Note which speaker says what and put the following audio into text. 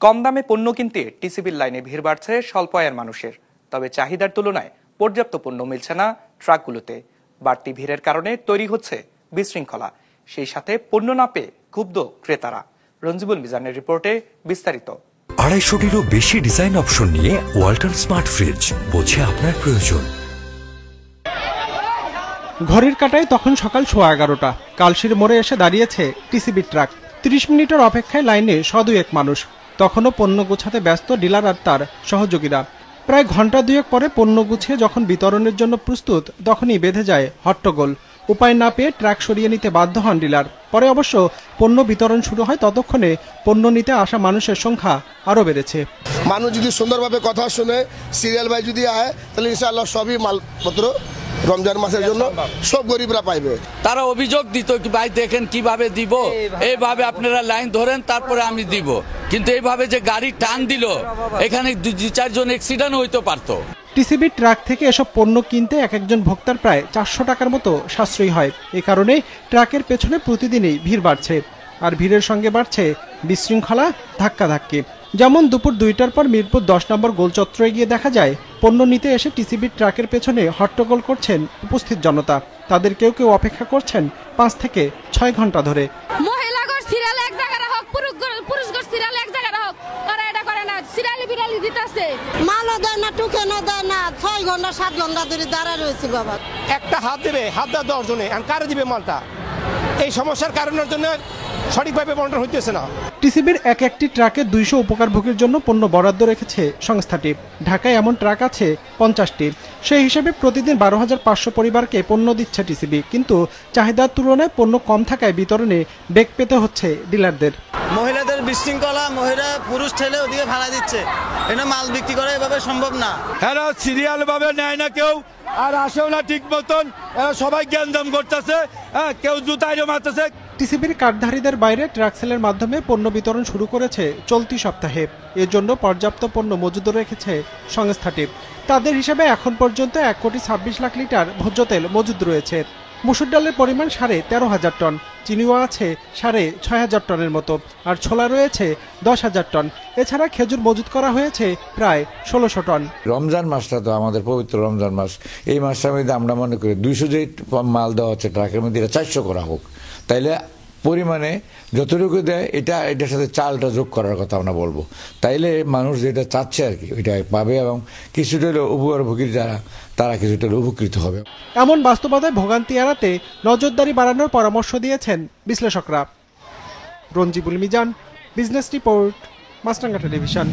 Speaker 1: কম দামে পণ্য কিনতে টিসিবির লাইনে ভিড় বাড়ছে স্বল্প আয়ের মানুষের। তবে চাহিদার তুলনায় পর্যাপ্ত পণ্য মিলছে না ট্রাকগুলোতে। বাড়তি ভিড়ের কারণে তৈরি হচ্ছে বিশৃঙ্খলা, সেই সাথে পণ্য না পেয়ে ক্ষুব্ধ ক্রেতারা। রঞ্জিবুল মিজানের রিপোর্টে বিস্তারিত।
Speaker 2: 250-টিরও বেশি ডিজাইন অপশন নিয়ে ওয়ালটন স্মার্ট ফ্রিজ, বোঝে আপনার প্রয়োজন।
Speaker 3: ঘড়ির কাঁটায় তখন সকাল 11:15। কালশির মোড়ে এসে দাঁড়িয়েছে টিসিবি ট্রাক। 30 মিনিটের অপেক্ষায় লাইনে দুয়েক মানুষ। তখনও পণ্য গোছাতে ব্যস্ত ডিলার আর তার সহযোগীরা। প্রায় ঘন্টা দুয়েক পরে পণ্য গুছিয়ে যখন বিতরণের জন্য প্রস্তুত, তখনই বেঁধে যায় হট্টগোল। উপায় না পেয়ে ট্রাক সরিয়ে নিতে বাধ্য হন ডিলার। পরে অবশ্য পণ্য বিতরণ শুরু হয়। ততক্ষণে পণ্য নিতে আসা মানুষের সংখ্যা আরও বেড়েছে।
Speaker 4: মানুষ যদি সুন্দরভাবে কথা শুনে সিরিয়াল বাই যদি আয়, তাহলে ইনশাআল্লাহ সবই মালপত্র রমজান মাসের জন্য সব গরিবরা পাইবে।
Speaker 5: তারা অভিযোগ দিত কি ভাই দেখেন কিভাবে দিব, এইভাবে আপনারা লাইন ধরেন তারপরে আমি দিব। কিন্তু এইভাবে যে গাড়ি টান দিল, এখানে 2-4 জন অ্যাক্সিডেন্ট হইতে পারতো।
Speaker 3: টিসিবি ট্রাক থেকে এসব পণ্য কিনতে এক একজন ভোক্তার প্রায় 400 টাকার মতো সাশ্রয়ী হয়। এ কারণে ট্রাকের পেছনে প্রতিদিনই ভিড় বাড়ছে। আর ভিড়ের সঙ্গে বাড়ছে বিশৃঙ্খলা, ধাক্কাধাক্কি। যেমন দুপুর 2টার পর মিরপুর 10 নম্বর গোলচত্বরে গিয়ে দেখা যায় পণ্য নিতে এসে টিসিবি ট্রাকের পেছনে হট্টগোল করছেন উপস্থিত জনতা। তাদের কেউ কেউ অপেক্ষা করছেন 5 থেকে 6 ঘন্টা ধরে।
Speaker 6: মহিলাগর সিরিয়াল এক জায়গায় হোক, পুরুষগর সিরিয়াল এক জায়গায় হোক, তারা এটা করে না। সিরিয়ালি বিরালি দিতেছে,
Speaker 7: মালও দেয় না, টুকে না দেয় না। 6 ঘন্টা 7 ঘন্টা ধরে দাঁড়ায় রয়েছে বাবা।
Speaker 8: একটা হাত দেবে, হাত দেওয়া 10 জনে, কারে দিবে মালটা? এই সমস্যার কারণের জন্য সঠিকভাবে বন্টন হইতেছে না।
Speaker 3: টিসিবির একটি ট্রাকে 200 উপকারভোগীর জন্য পণ্য বরাদ্দ রেখেছে সংস্থাটি। ঢাকায় এমন ট্রাক আছে 50টি। সেই হিসেবে প্রতিদিন 12,500 পরিবারকে পণ্য দিচ্ছে টিসিবি। কিন্তু চাহিদার তুলনায় পণ্য কম থাকায় বিতরণে বেগ পেতে হচ্ছে ডিলারদের।
Speaker 9: মহিলাদের বিশৃঙ্খলা, মহিলা পুরুষ ঠেলে ওদিকে ভাড়া দিচ্ছে। এটা মাল বিক্রি করা এভাবে সম্ভব না।
Speaker 10: হ্যাঁ, সিরিয়াল ভাবে নেয় না কেউ, আর আসেও না ঠিক মতন। সবাই গ্যাঞ্জাম করতেছে, কেউ জুতাইরে মারতেছে।
Speaker 3: টিসিবির কার্ডধারীদের বাইরে ট্রাক সেলের মাধ্যমে পণ্য বিতরণ শুরু করেছে চলতি সপ্তাহে। এর জন্য পর্যাপ্ত পণ্য মজুদ রেখেছে সংস্থাটি। তাদের হিসাবে এখন পর্যন্ত 1,26,00,000 লিটার ভোজ্য তেল মজুদ রয়েছে। মসুর ডালের পরিমাণ 13,500 টন, চিনিও আছে 6,500 টনের মতো, আর ছোলা রয়েছে 10,000 টন। এছাড়া খেজুর মজুদ করা হয়েছে প্রায় 1,600 টন।
Speaker 11: রমজান মাসটা তো আমাদের পবিত্র রমজান মাস। এই মাসটার মধ্যে আমরা মনে করি 200 যে মাল দেওয়া হচ্ছে ট্রাকের মধ্যে, এটা 400 করা হোক। তাইলে পরিমাণে যতটুকু দেয় এটার সাথে চালটা যোগ করার কথা আমরা বলবো। তাইলে মানুষ যেটা চাচ্ছে আর কি ওইটা পাবে, এবং কিছুটা উপকারভোগীর যারা তারা কিছুটা উপকৃত হবে।
Speaker 3: এমন বাস্তবতায় ভোগান্তি এড়াতে নজরদারি বাড়ানোর পরামর্শ দিয়েছেন বিশ্লেষকরা। রঞ্জিবুল মিজান, বিজনেস রিপোর্ট, মাছরাঙ্গা টেলিভিশন।